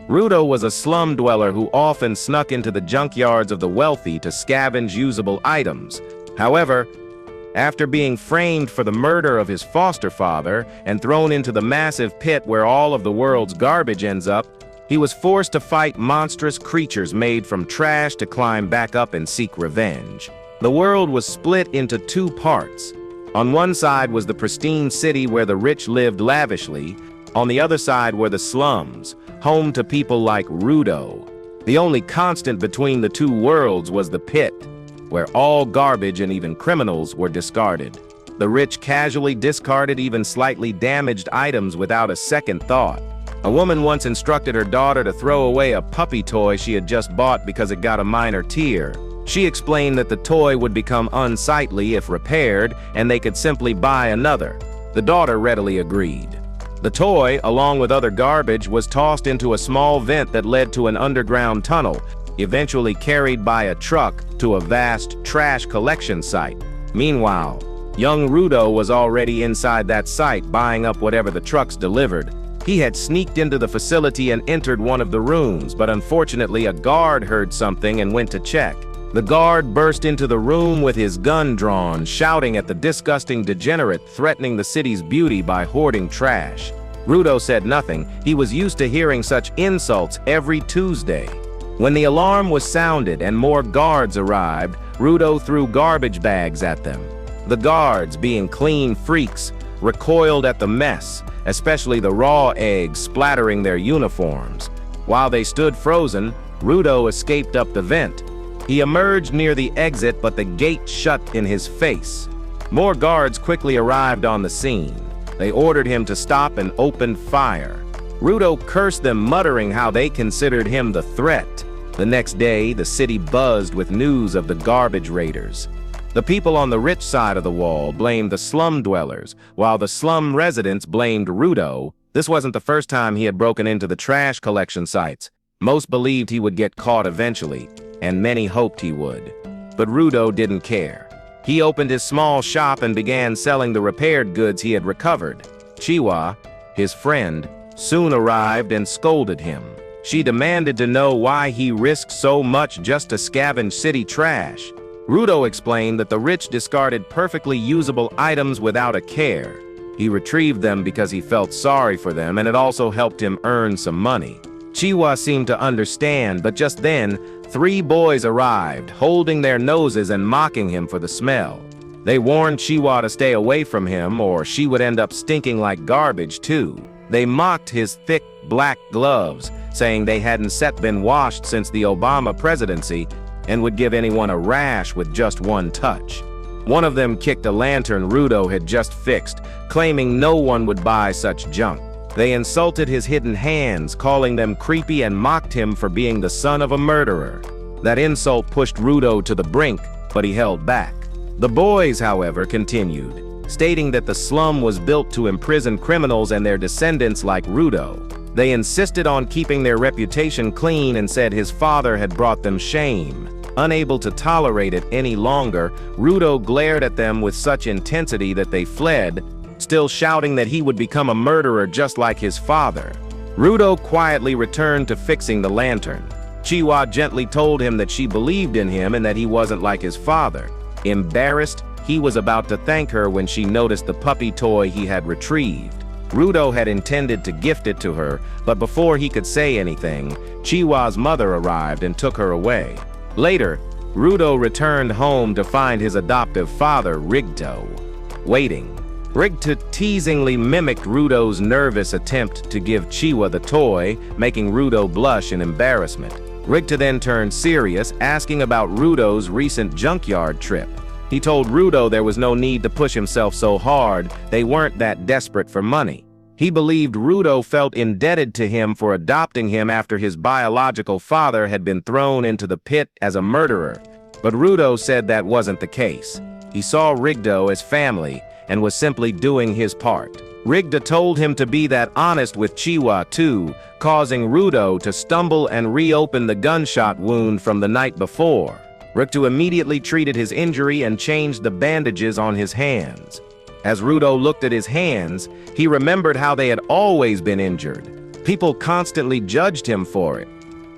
Rudo was a slum dweller who often snuck into the junkyards of the wealthy to scavenge usable items. However, after being framed for the murder of his foster father and thrown into the massive pit where all of the world's garbage ends up, he was forced to fight monstrous creatures made from trash to climb back up and seek revenge. The world was split into two parts. On one side was the pristine city where the rich lived lavishly. On the other side were the slums, home to people like Rudo. The only constant between the two worlds was the pit, where all garbage and even criminals were discarded. The rich casually discarded even slightly damaged items without a second thought. A woman once instructed her daughter to throw away a puppy toy she had just bought because it got a minor tear. She explained that the toy would become unsightly if repaired, and they could simply buy another. The daughter readily agreed. The toy, along with other garbage, was tossed into a small vent that led to an underground tunnel, eventually carried by a truck to a vast trash collection site. Meanwhile, young Rudo was already inside that site buying up whatever the trucks delivered. He had sneaked into the facility and entered one of the rooms, but unfortunately a guard heard something and went to check. The guard burst into the room with his gun drawn, shouting at the disgusting degenerate threatening the city's beauty by hoarding trash. Rudo said nothing. He was used to hearing such insults every Tuesday. When the alarm was sounded and more guards arrived, Rudo threw garbage bags at them. The guards, being clean freaks, recoiled at the mess, especially the raw eggs splattering their uniforms. While they stood frozen, Rudo escaped up the vent. He emerged near the exit, but the gate shut in his face. More guards quickly arrived on the scene. They ordered him to stop and opened fire. Rudo cursed them, muttering how they considered him the threat. The next day, the city buzzed with news of the garbage raiders. The people on the rich side of the wall blamed the slum dwellers, while the slum residents blamed Rudo. This wasn't the first time he had broken into the trash collection sites. Most believed he would get caught eventually, and many hoped he would. But Rudo didn't care. He opened his small shop and began selling the repaired goods he had recovered. Chiwa, his friend, soon arrived and scolded him. She demanded to know why he risked so much just to scavenge city trash. Rudo explained that the rich discarded perfectly usable items without a care. He retrieved them because he felt sorry for them, and it also helped him earn some money. Chiwa seemed to understand, but just then, 3 boys arrived, holding their noses and mocking him for the smell. They warned Chiwa to stay away from him, or she would end up stinking like garbage too. They mocked his thick, black gloves, saying they hadn't been washed since the Obama presidency, and would give anyone a rash with just one touch. One of them kicked a lantern Rudo had just fixed, claiming no one would buy such junk. They insulted his hidden hands, calling them creepy, and mocked him for being the son of a murderer. That insult pushed Rudo to the brink, but he held back. The boys, however, continued, stating that the slum was built to imprison criminals and their descendants like Rudo. They insisted on keeping their reputation clean and said his father had brought them shame. Unable to tolerate it any longer, Rudo glared at them with such intensity that they fled, still shouting that he would become a murderer just like his father. Rudo quietly returned to fixing the lantern. Chiwa gently told him that she believed in him and that he wasn't like his father. Embarrassed, he was about to thank her when she noticed the puppy toy he had retrieved. Rudo had intended to gift it to her, but before he could say anything, Chiwa's mother arrived and took her away. Later, Rudo returned home to find his adoptive father, Rudo, waiting. Rudo teasingly mimicked Rudo's nervous attempt to give Chiwa the toy, making Rudo blush in embarrassment. Rudo then turned serious, asking about Rudo's recent junkyard trip. He told Rudo there was no need to push himself so hard, they weren't that desperate for money. He believed Rudo felt indebted to him for adopting him after his biological father had been thrown into the pit as a murderer. But Rudo said that wasn't the case. He saw Rudo as family and was simply doing his part. Rudo told him to be that honest with Chiwa too, causing Rudo to stumble and reopen the gunshot wound from the night before. Rudo immediately treated his injury and changed the bandages on his hands. As Rudo looked at his hands, he remembered how they had always been injured. People constantly judged him for it,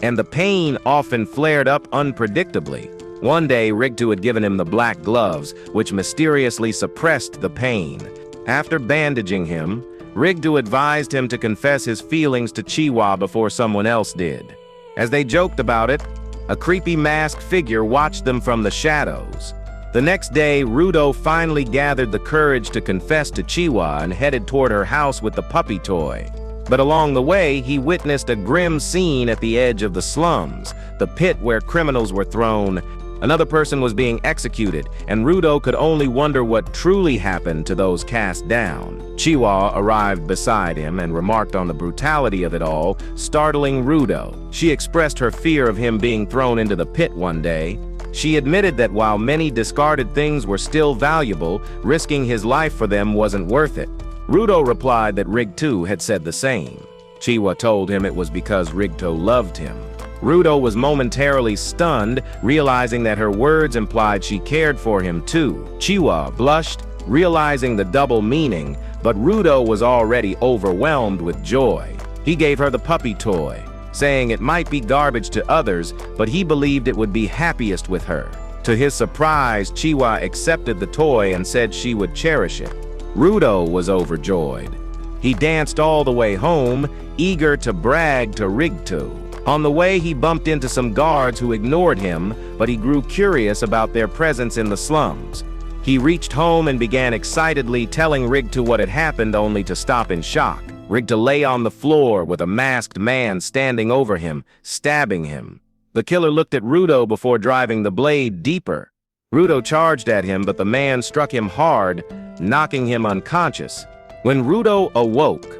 and the pain often flared up unpredictably. One day, Rudo had given him the black gloves, which mysteriously suppressed the pain. After bandaging him, Rudo advised him to confess his feelings to Chiwa before someone else did. As they joked about it, a creepy masked figure watched them from the shadows. The next day, Rudo finally gathered the courage to confess to Chiwa and headed toward her house with the puppy toy. But along the way, he witnessed a grim scene at the edge of the slums, the pit where criminals were thrown. Another person was being executed, and Rudo could only wonder what truly happened to those cast down. Chiwa arrived beside him and remarked on the brutality of it all, startling Rudo. She expressed her fear of him being thrown into the pit one day. She admitted that while many discarded things were still valuable, risking his life for them wasn't worth it. Rudo replied that Rudo had said the same. Chiwa told him it was because Rudo loved him. Rudo was momentarily stunned, realizing that her words implied she cared for him too. Chiwa blushed, realizing the double meaning, but Rudo was already overwhelmed with joy. He gave her the puppy toy, saying it might be garbage to others, but he believed it would be happiest with her. To his surprise, Chiwa accepted the toy and said she would cherish it. Rudo was overjoyed. He danced all the way home, eager to brag to Rudo. On the way, he bumped into some guards who ignored him, but he grew curious about their presence in the slums. He reached home and began excitedly telling Rudo what had happened, only to stop in shock. Rudo lay on the floor with a masked man standing over him, stabbing him. The killer looked at Rudo before driving the blade deeper. Rudo charged at him, but the man struck him hard, knocking him unconscious. When Rudo awoke,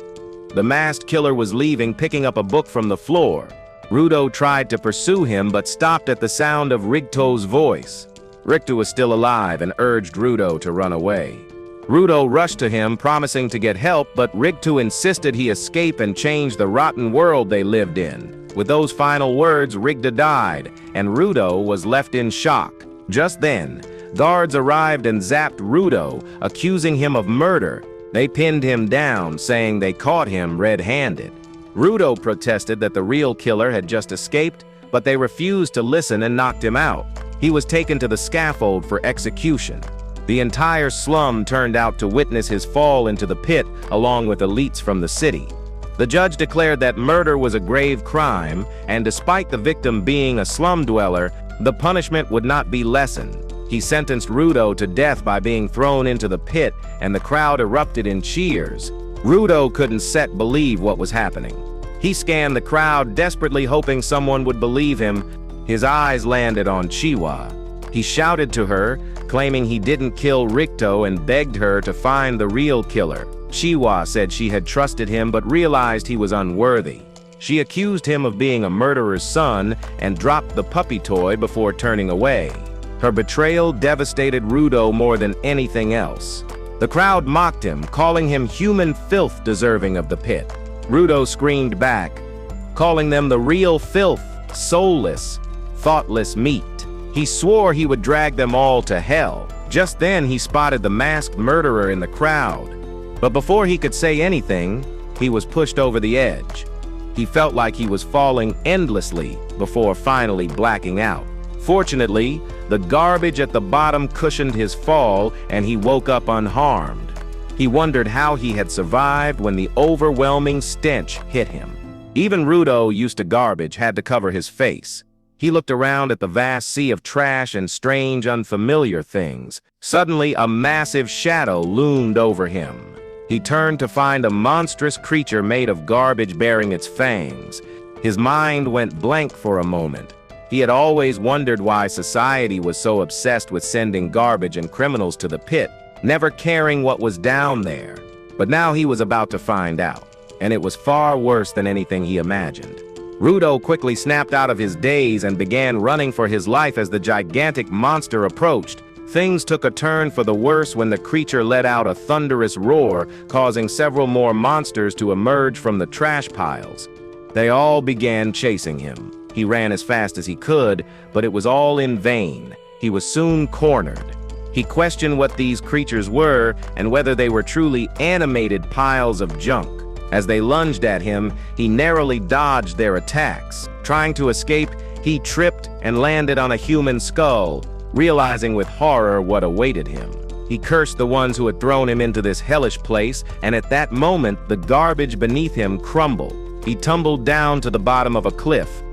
the masked killer was leaving, picking up a book from the floor. Rudo tried to pursue him, but stopped at the sound of Rudo's voice. Rudo was still alive and urged Rudo to run away. Rudo rushed to him, promising to get help, but Rudo insisted he escape and change the rotten world they lived in. With those final words, Rudo died, and Rudo was left in shock. Just then, guards arrived and zapped Rudo, accusing him of murder. They pinned him down, saying they caught him red-handed. Rudo protested that the real killer had just escaped, but they refused to listen and knocked him out. He was taken to the scaffold for execution. The entire slum turned out to witness his fall into the pit, along with elites from the city. The judge declared that murder was a grave crime, and despite the victim being a slum dweller, the punishment would not be lessened. He sentenced Rudo to death by being thrown into the pit, and the crowd erupted in cheers. Rudo couldn't believe what was happening. He scanned the crowd, desperately hoping someone would believe him. His eyes landed on Chiwa. He shouted to her, claiming he didn't kill Rudo, and begged her to find the real killer. Chiwa said she had trusted him but realized he was unworthy. She accused him of being a murderer's son and dropped the puppy toy before turning away. Her betrayal devastated Rudo more than anything else. The crowd mocked him, calling him human filth deserving of the pit. Rudo screamed back, calling them the real filth, soulless, thoughtless meat. He swore he would drag them all to hell. Just then he spotted the masked murderer in the crowd. But before he could say anything, he was pushed over the edge. He felt like he was falling endlessly before finally blacking out. Fortunately, the garbage at the bottom cushioned his fall, and he woke up unharmed. He wondered how he had survived when the overwhelming stench hit him. Even Rudo, used to garbage, had to cover his face. He looked around at the vast sea of trash and strange, unfamiliar things. Suddenly, a massive shadow loomed over him. He turned to find a monstrous creature made of garbage bearing its fangs. His mind went blank for a moment. He had always wondered why society was so obsessed with sending garbage and criminals to the pit, never caring what was down there. But now he was about to find out, and it was far worse than anything he imagined. Rudo quickly snapped out of his daze and began running for his life as the gigantic monster approached. Things took a turn for the worse when the creature let out a thunderous roar, causing several more monsters to emerge from the trash piles. They all began chasing him. He ran as fast as he could, but it was all in vain. He was soon cornered. He questioned what these creatures were and whether they were truly animated piles of junk. As they lunged at him, he narrowly dodged their attacks. Trying to escape, he tripped and landed on a human skull, realizing with horror what awaited him. He cursed the ones who had thrown him into this hellish place, and at that moment, the garbage beneath him crumbled. He tumbled down to the bottom of a cliff,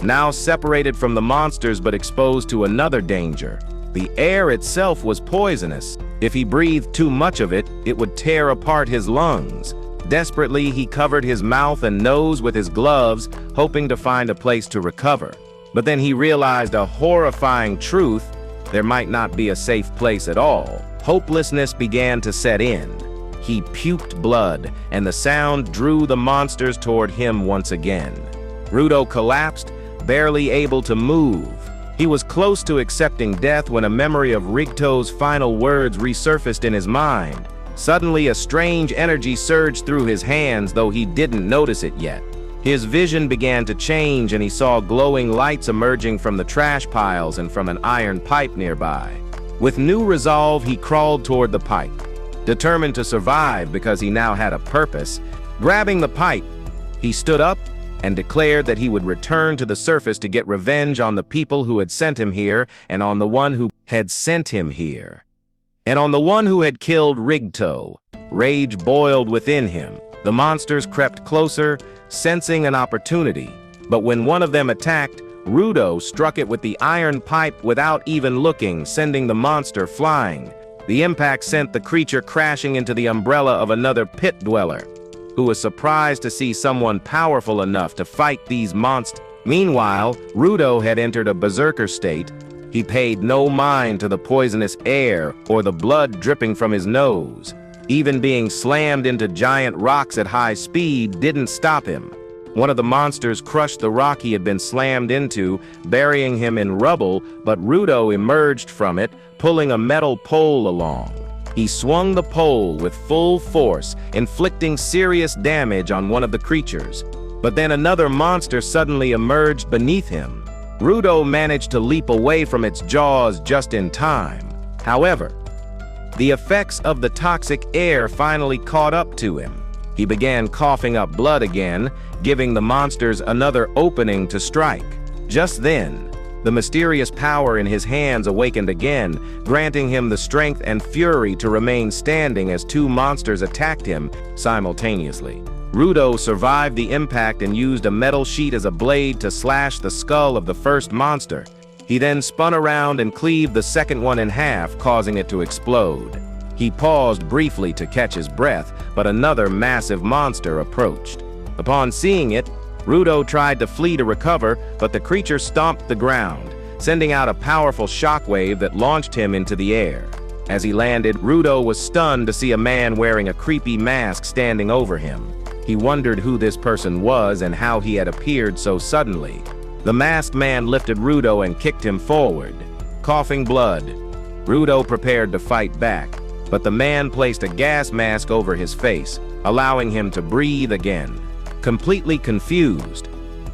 now separated from the monsters but exposed to another danger. The air itself was poisonous. If he breathed too much of it, it would tear apart his lungs. Desperately, he covered his mouth and nose with his gloves, hoping to find a place to recover. But then he realized a horrifying truth: there might not be a safe place at all. Hopelessness began to set in. He puked blood, and the sound drew the monsters toward him once again. Rudo collapsed, barely able to move. He was close to accepting death when a memory of Rigto's final words resurfaced in his mind. Suddenly, a strange energy surged through his hands, though he didn't notice it yet. His vision began to change, and he saw glowing lights emerging from the trash piles and from an iron pipe nearby. With new resolve, he crawled toward the pipe, determined to survive because he now had a purpose. Grabbing the pipe, he stood up and declared that he would return to the surface to get revenge on the people who had sent him here, and on the one who had sent him here. And on the one who had killed Rigto. Rage boiled within him. The monsters crept closer, sensing an opportunity. But when one of them attacked, Rudo struck it with the iron pipe without even looking, sending the monster flying. The impact sent the creature crashing into the umbrella of another pit dweller, who was surprised to see someone powerful enough to fight these monsters. Meanwhile, Rudo had entered a berserker state. He paid no mind to the poisonous air or the blood dripping from his nose. Even being slammed into giant rocks at high speed didn't stop him. One of the monsters crushed the rock he had been slammed into, burying him in rubble, but Rudo emerged from it, pulling a metal pole along. He swung the pole with full force, inflicting serious damage on one of the creatures. But then another monster suddenly emerged beneath him. Rudo managed to leap away from its jaws just in time. However, the effects of the toxic air finally caught up to him. He began coughing up blood again, giving the monsters another opening to strike. Just then, the mysterious power in his hands awakened again, granting him the strength and fury to remain standing as two monsters attacked him simultaneously. Rudo survived the impact and used a metal sheet as a blade to slash the skull of the first monster. He then spun around and cleaved the second one in half, causing it to explode. He paused briefly to catch his breath, but another massive monster approached. Upon seeing it, Rudo tried to flee to recover, but the creature stomped the ground, sending out a powerful shockwave that launched him into the air. As he landed, Rudo was stunned to see a man wearing a creepy mask standing over him. He wondered who this person was and how he had appeared so suddenly. The masked man lifted Rudo and kicked him forward, coughing blood. Rudo prepared to fight back, but the man placed a gas mask over his face, allowing him to breathe again. Completely confused,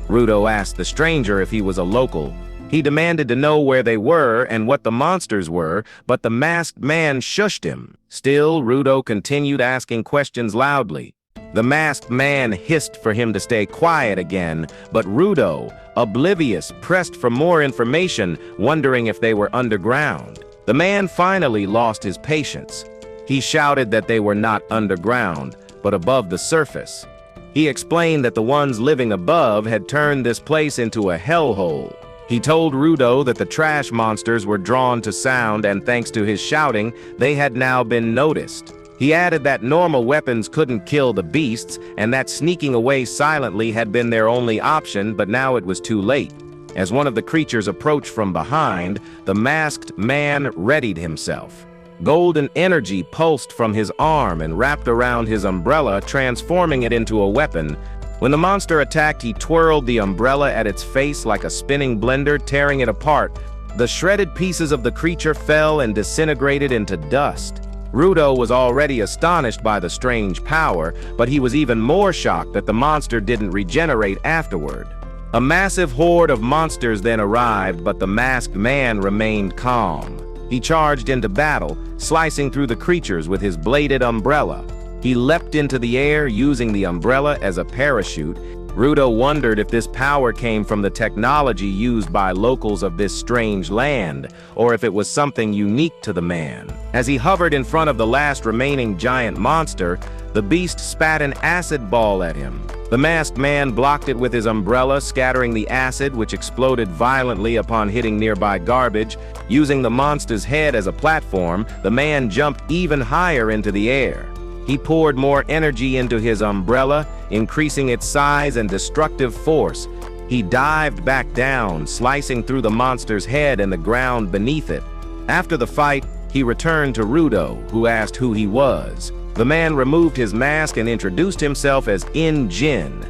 Rudo asked the stranger if he was a local. He demanded to know where they were and what the monsters were, but the masked man shushed him. Still, Rudo continued asking questions loudly. The masked man hissed for him to stay quiet again, but Rudo, oblivious, pressed for more information, wondering if they were underground. The man finally lost his patience. He shouted that they were not underground, but above the surface. He explained that the ones living above had turned this place into a hellhole. He told Rudo that the trash monsters were drawn to sound, and thanks to his shouting, they had now been noticed. He added that normal weapons couldn't kill the beasts, and that sneaking away silently had been their only option, but now it was too late. As one of the creatures approached from behind, the masked man readied himself. Golden energy pulsed from his arm and wrapped around his umbrella, transforming it into a weapon. When the monster attacked, he twirled the umbrella at its face like a spinning blender, tearing it apart. The shredded pieces of the creature fell and disintegrated into dust. Rudo was already astonished by the strange power, but he was even more shocked that the monster didn't regenerate afterward. A massive horde of monsters then arrived, but the masked man remained calm. He charged into battle, slicing through the creatures with his bladed umbrella. He leapt into the air using the umbrella as a parachute. Rudo wondered if this power came from the technology used by locals of this strange land, or if it was something unique to the man. As he hovered in front of the last remaining giant monster, the beast spat an acid ball at him. The masked man blocked it with his umbrella, scattering the acid, which exploded violently upon hitting nearby garbage. Using the monster's head as a platform, the man jumped even higher into the air. He poured more energy into his umbrella, increasing its size and destructive force. He dived back down, slicing through the monster's head and the ground beneath it. After the fight, he returned to Rudo, who asked who he was. The man removed his mask and introduced himself as In-Jin,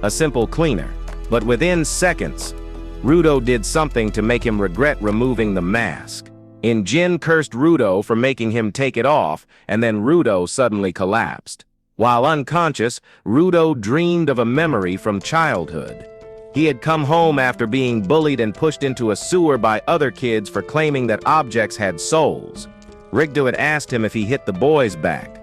a simple cleaner. But within seconds, Rudo did something to make him regret removing the mask. In-Jin cursed Rudo for making him take it off, and then Rudo suddenly collapsed. While unconscious, Rudo dreamed of a memory from childhood. He had come home after being bullied and pushed into a sewer by other kids for claiming that objects had souls. Rudo had asked him if he hit the boys back.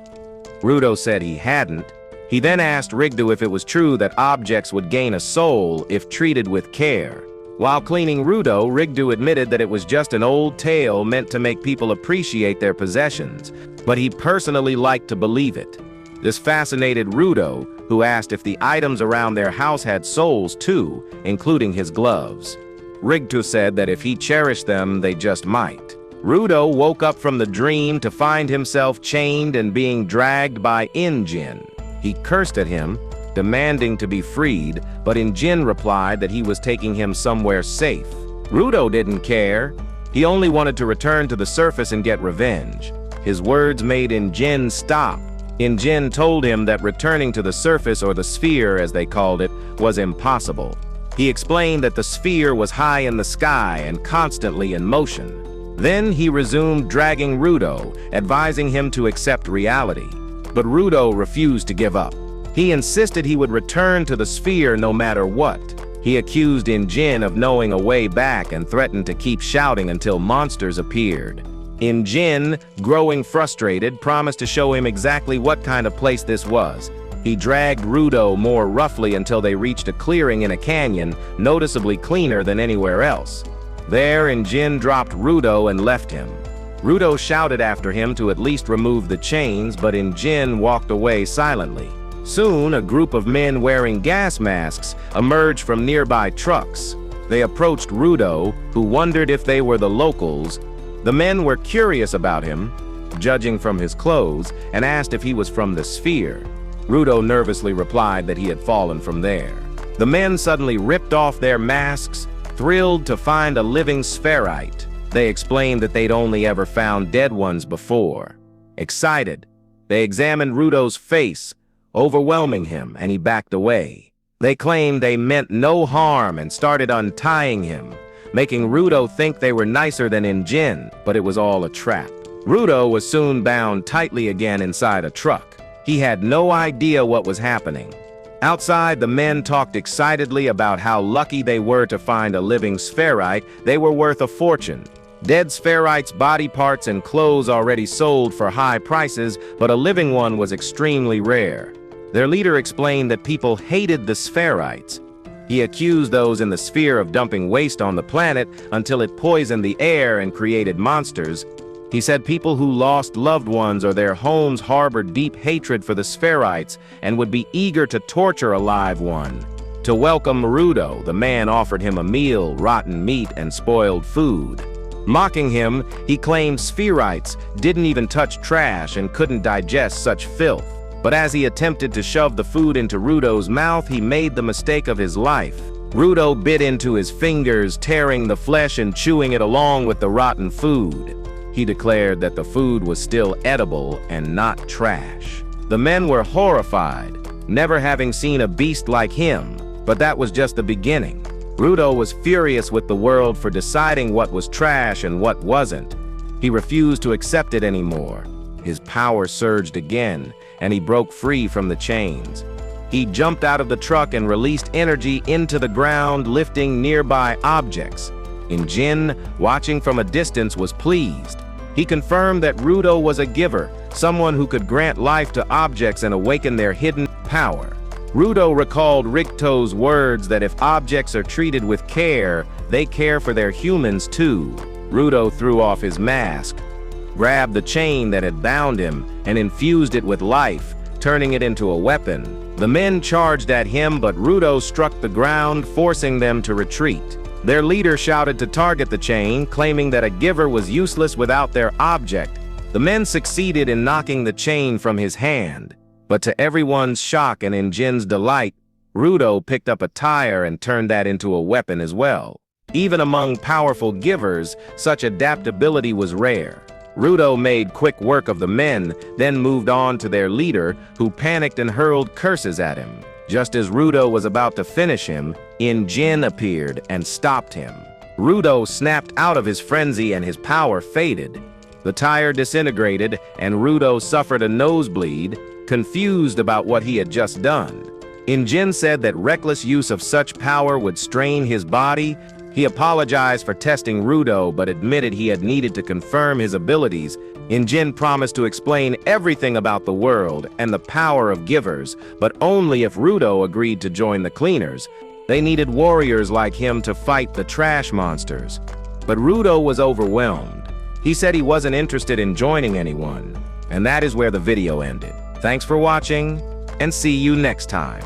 Rudo said he hadn't. He then asked Rudo if it was true that objects would gain a soul if treated with care. While cleaning Rudo admitted that it was just an old tale meant to make people appreciate their possessions, but he personally liked to believe it. This fascinated Rudo, who asked if the items around their house had souls too, including his gloves. Rudo said that if he cherished them, they just might. Rudo woke up from the dream to find himself chained and being dragged by In-Jin. He cursed at him, demanding to be freed, but In-Jin replied that he was taking him somewhere safe. Rudo didn't care. He only wanted to return to the surface and get revenge. His words made In-Jin stop. In-Jin told him that returning to the surface, or the sphere as they called it, was impossible. He explained that the sphere was high in the sky and constantly in motion. Then he resumed dragging Rudo, advising him to accept reality. But Rudo refused to give up. He insisted he would return to the sphere no matter what. He accused In-Jin of knowing a way back and threatened to keep shouting until monsters appeared. In-Jin, growing frustrated, promised to show him exactly what kind of place this was. He dragged Rudo more roughly until they reached a clearing in a canyon, noticeably cleaner than anywhere else. There, In-Jin dropped Rudo and left him. Rudo shouted after him to at least remove the chains, but In-Jin walked away silently. Soon, a group of men wearing gas masks emerged from nearby trucks. They approached Rudo, who wondered if they were the locals. The men were curious about him, judging from his clothes, and asked if he was from the sphere. Rudo nervously replied that he had fallen from there. The men suddenly ripped off their masks, thrilled to find a living spherite. They explained that they'd only ever found dead ones before. Excited, they examined Rudo's face, overwhelming him, and he backed away. They claimed they meant no harm and started untying him, making Rudo think they were nicer than In-Jin, but it was all a trap. Rudo was soon bound tightly again inside a truck. He had no idea what was happening. Outside, the men talked excitedly about how lucky they were to find a living spherite. They were worth a fortune. Dead spherites' body parts and clothes already sold for high prices, but a living one was extremely rare. Their leader explained that people hated the spherites. He accused those in the sphere of dumping waste on the planet until it poisoned the air and created monsters. He said people who lost loved ones or their homes harbored deep hatred for the spherites and would be eager to torture a live one. To welcome Rudo, the man offered him a meal, rotten meat, and spoiled food. Mocking him, he claimed spherites didn't even touch trash and couldn't digest such filth. But as he attempted to shove the food into Rudo's mouth, he made the mistake of his life. Rudo bit into his fingers, tearing the flesh and chewing it along with the rotten food. He declared that the food was still edible and not trash. The men were horrified, never having seen a beast like him, but that was just the beginning. Rudo was furious with the world for deciding what was trash and what wasn't. He refused to accept it anymore. His power surged again, and he broke free from the chains. He jumped out of the truck and released energy into the ground, lifting nearby objects. In-Jin, watching from a distance, was pleased. He confirmed that Rudo was a giver, someone who could grant life to objects and awaken their hidden power. Rudo recalled Ricto's words that if objects are treated with care, they care for their humans too. Rudo threw off his mask, grabbed the chain that had bound him, and infused it with life, turning it into a weapon. The men charged at him, but Rudo struck the ground, forcing them to retreat. Their leader shouted to target the chain, claiming that a giver was useless without their object. The men succeeded in knocking the chain from his hand, but to everyone's shock and in Jin's delight, Rudo picked up a tire and turned that into a weapon as well. Even among powerful givers, such adaptability was rare. Rudo made quick work of the men, then moved on to their leader, who panicked and hurled curses at him. Just as Rudo was about to finish him, Jin appeared and stopped him. Rudo snapped out of his frenzy and his power faded. The tire disintegrated and Rudo suffered a nosebleed, confused about what he had just done. Jin said that reckless use of such power would strain his body. He apologized for testing Rudo, but admitted he had needed to confirm his abilities. Jin promised to explain everything about the world and the power of givers, but only if Rudo agreed to join the cleaners. They needed warriors like him to fight the trash monsters. But Rudo was overwhelmed. He said he wasn't interested in joining anyone. And that is where the video ended. Thanks for watching, and see you next time.